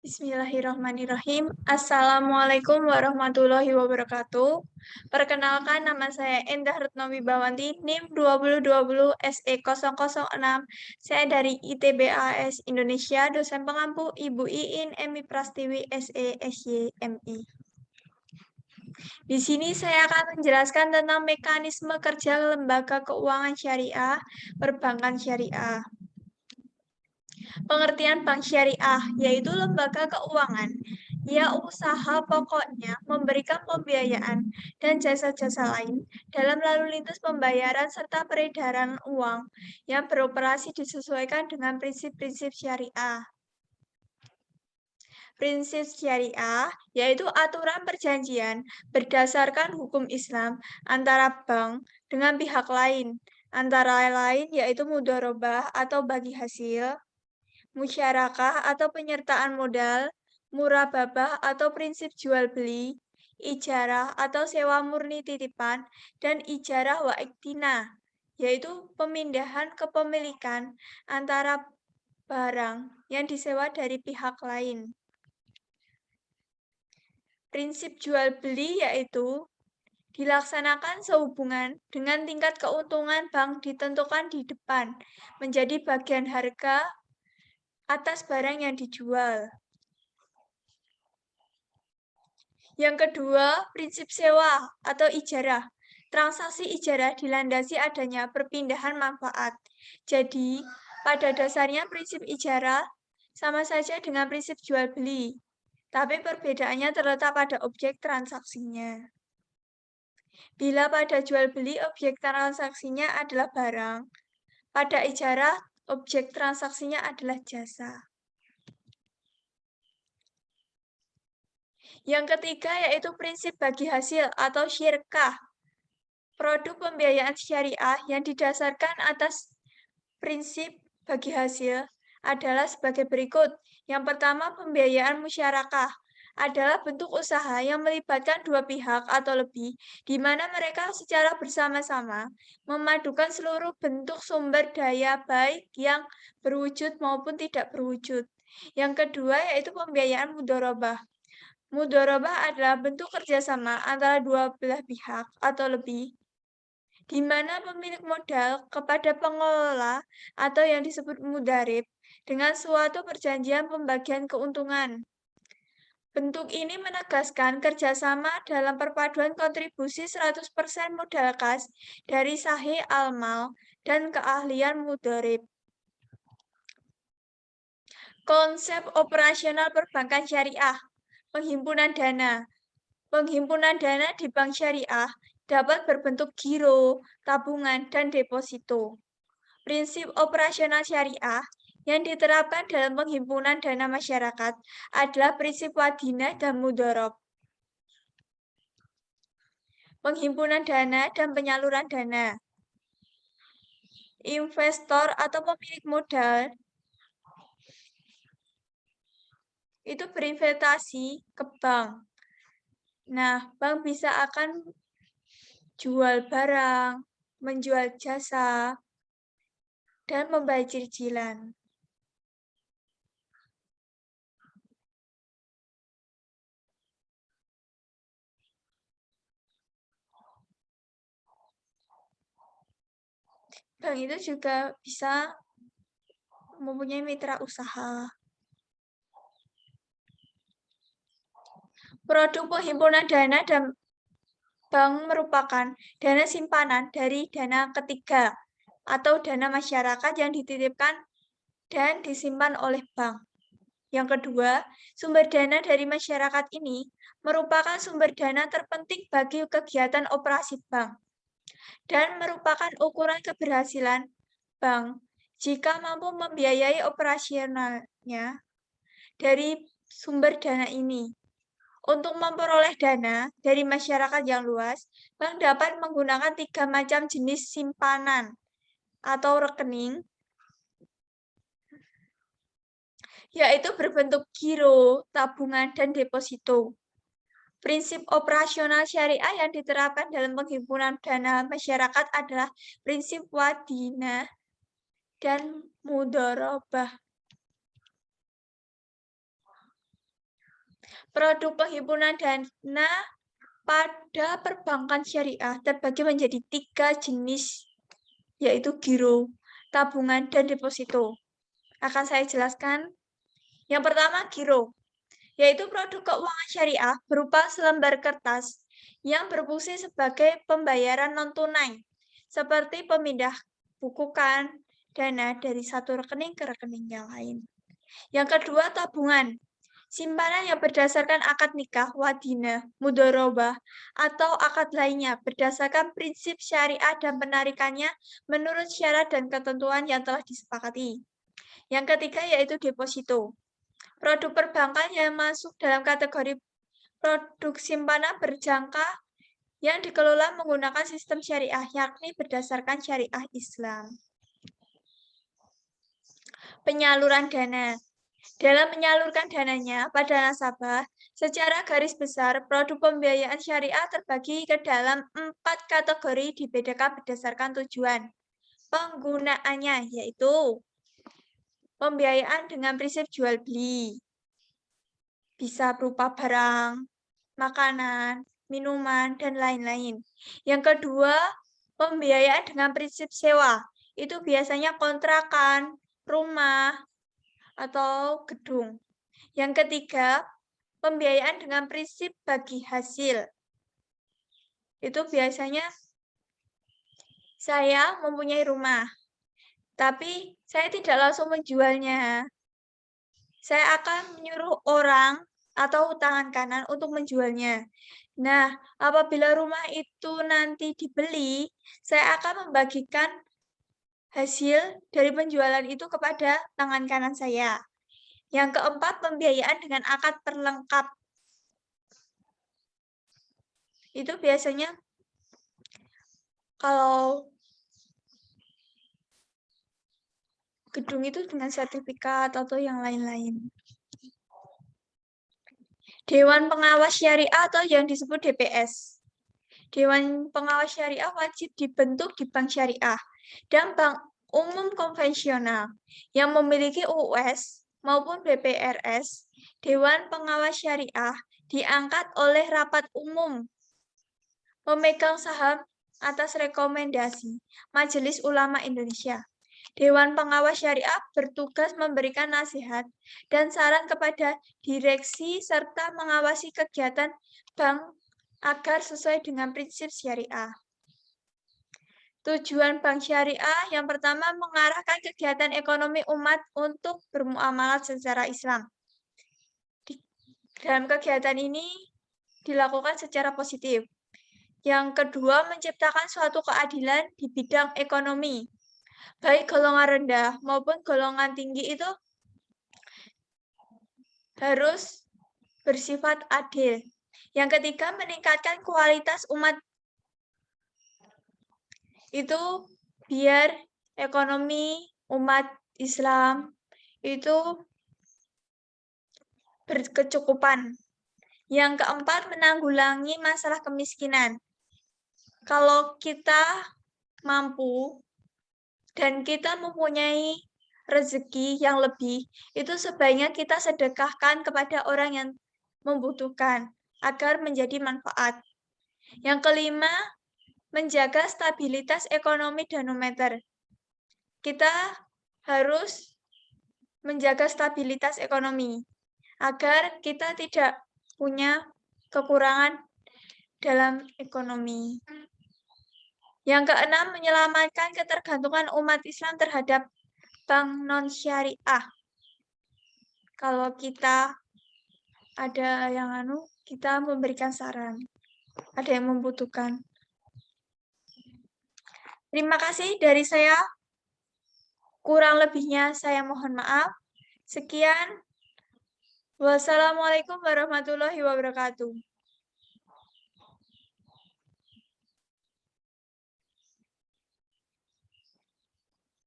Bismillahirrahmanirrahim. Assalamualaikum warahmatullahi wabarakatuh. Perkenalkan, nama saya Endah Retnowi Bawanti, NIM 2020 SE006. Saya dari ITBAS Indonesia, dosen pengampu Ibu Iin Emi Prastiwi SE SY MI. Di sini saya akan menjelaskan tentang mekanisme kerja lembaga keuangan syariah, perbankan syariah. Pengertian bank syariah, yaitu lembaga keuangan. Ia usaha pokoknya memberikan pembiayaan dan jasa-jasa lain dalam lalu lintas pembayaran serta peredaran uang yang beroperasi disesuaikan dengan prinsip-prinsip syariah. Prinsip syariah yaitu aturan perjanjian berdasarkan hukum Islam antara bank dengan pihak lain, antara lain yaitu mudharabah atau bagi hasil, musyarakah atau penyertaan modal, murababah atau prinsip jual beli, ijarah atau sewa murni titipan, dan ijarah wa iktina, yaitu pemindahan kepemilikan antara barang yang disewa dari pihak lain. Prinsip jual beli yaitu dilaksanakan sehubungan dengan tingkat keuntungan bank ditentukan di depan menjadi bagian harga atas barang yang dijual. Yang kedua, prinsip sewa atau ijarah. Transaksi ijarah dilandasi adanya perpindahan manfaat. Jadi, pada dasarnya prinsip ijarah sama saja dengan prinsip jual beli, tapi perbedaannya terletak pada objek transaksinya. Bila pada jual beli objek transaksinya adalah barang, pada ijarah objek transaksinya adalah jasa. Yang ketiga yaitu prinsip bagi hasil atau syirkah. Produk pembiayaan syariah yang didasarkan atas prinsip bagi hasil adalah sebagai berikut. Yang pertama, pembiayaan musyarakah adalah bentuk usaha yang melibatkan dua pihak atau lebih, di mana mereka secara bersama-sama memadukan seluruh bentuk sumber daya baik yang berwujud maupun tidak berwujud. Yang kedua yaitu pembiayaan mudharabah. Mudharabah adalah bentuk kerjasama antara dua belah pihak atau lebih, di mana pemilik modal kepada pengelola atau yang disebut mudharib dengan suatu perjanjian pembagian keuntungan. Bentuk ini menegaskan kerjasama dalam perpaduan kontribusi 100% modal kas dari sahih al-mal dan keahlian mudharib. Konsep operasional perbankan syariah, penghimpunan dana. Penghimpunan dana di bank syariah dapat berbentuk giro, tabungan, dan deposito. Prinsip operasional syariah yang diterapkan dalam penghimpunan dana masyarakat adalah prinsip wadinah dan mudharab. Penghimpunan dana dan penyaluran dana. Investor atau pemilik modal itu berinvestasi ke bank. Nah, bank bisa akan jual barang, menjual jasa, dan membayar cicilan. Bank itu juga bisa mempunyai mitra usaha. Produk penghimpunan dana dan bank merupakan dana simpanan dari dana ketiga atau dana masyarakat yang dititipkan dan disimpan oleh bank. Yang kedua, sumber dana dari masyarakat ini merupakan sumber dana terpenting bagi kegiatan operasi bank dan merupakan ukuran keberhasilan bank jika mampu membiayai operasionalnya dari sumber dana ini. Untuk memperoleh dana dari masyarakat yang luas, bank dapat menggunakan 3 macam jenis simpanan atau rekening, yaitu berbentuk giro, tabungan, dan deposito. Prinsip operasional syariah yang diterapkan dalam penghimpunan dana masyarakat adalah prinsip wadinah dan mudharabah. Produk penghimpunan dana pada perbankan syariah terbagi menjadi 3 jenis, yaitu giro, tabungan, dan deposito. Akan saya jelaskan. Yang pertama, giro, yaitu produk keuangan syariah berupa selembar kertas yang berfungsi sebagai pembayaran non-tunai, seperti pemindah bukukan dana dari satu rekening ke rekening yang lain. Yang kedua, tabungan, simpanan yang berdasarkan akad nikah, wadina, mudharabah, atau akad lainnya berdasarkan prinsip syariah dan penarikannya menurut syarat dan ketentuan yang telah disepakati. Yang ketiga yaitu deposito. Produk perbankan yang masuk dalam kategori produk simpanan berjangka yang dikelola menggunakan sistem syariah, yakni berdasarkan syariah Islam. Penyaluran dana. Dalam menyalurkan dananya pada nasabah, secara garis besar, produk pembiayaan syariah terbagi ke dalam 4 kategori dibedakan berdasarkan tujuan penggunaannya, yaitu pembiayaan dengan prinsip jual-beli. Bisa berupa barang, makanan, minuman, dan lain-lain. Yang kedua, pembiayaan dengan prinsip sewa. Itu biasanya kontrakan, rumah, atau gedung. Yang ketiga, pembiayaan dengan prinsip bagi hasil. Itu biasanya saya mempunyai rumah, tapi saya tidak langsung menjualnya. Saya akan menyuruh orang atau tangan kanan untuk menjualnya. Nah, apabila rumah itu nanti dibeli, saya akan membagikan hasil dari penjualan itu kepada tangan kanan saya. Yang keempat, pembiayaan dengan akad perlengkap. Itu biasanya kalau gedung itu dengan sertifikat atau yang lain-lain. Dewan Pengawas Syariah atau yang disebut DPS. Dewan Pengawas Syariah wajib dibentuk di bank syariah dan bank umum konvensional yang memiliki UUS maupun BPRS. Dewan Pengawas Syariah diangkat oleh rapat umum pemegang saham atas rekomendasi Majelis Ulama Indonesia. Dewan Pengawas Syariah bertugas memberikan nasihat dan saran kepada direksi serta mengawasi kegiatan bank agar sesuai dengan prinsip syariah. Tujuan bank syariah yang pertama mengarahkan kegiatan ekonomi umat untuk bermuamalat secara Islam. Dalam kegiatan ini dilakukan secara positif. Yang kedua, menciptakan suatu keadilan di bidang ekonomi. Baik golongan rendah maupun golongan tinggi itu harus bersifat adil. Yang ketiga, meningkatkan kualitas umat itu biar ekonomi umat Islam itu berkecukupan. Yang keempat, menanggulangi masalah kemiskinan. Kalau kita mampu dan kita mempunyai rezeki yang lebih, itu sebaiknya kita sedekahkan kepada orang yang membutuhkan agar menjadi manfaat. Yang kelima, menjaga stabilitas ekonomi danometer. Kita harus menjaga stabilitas ekonomi agar kita tidak punya kekurangan dalam ekonomi. Yang keenam, menyelamatkan ketergantungan umat Islam terhadap bank non-syariah. Kalau kita ada yang kita memberikan saran. Ada yang membutuhkan. Terima kasih dari saya. Kurang lebihnya saya mohon maaf. Sekian. Wassalamualaikum warahmatullahi wabarakatuh.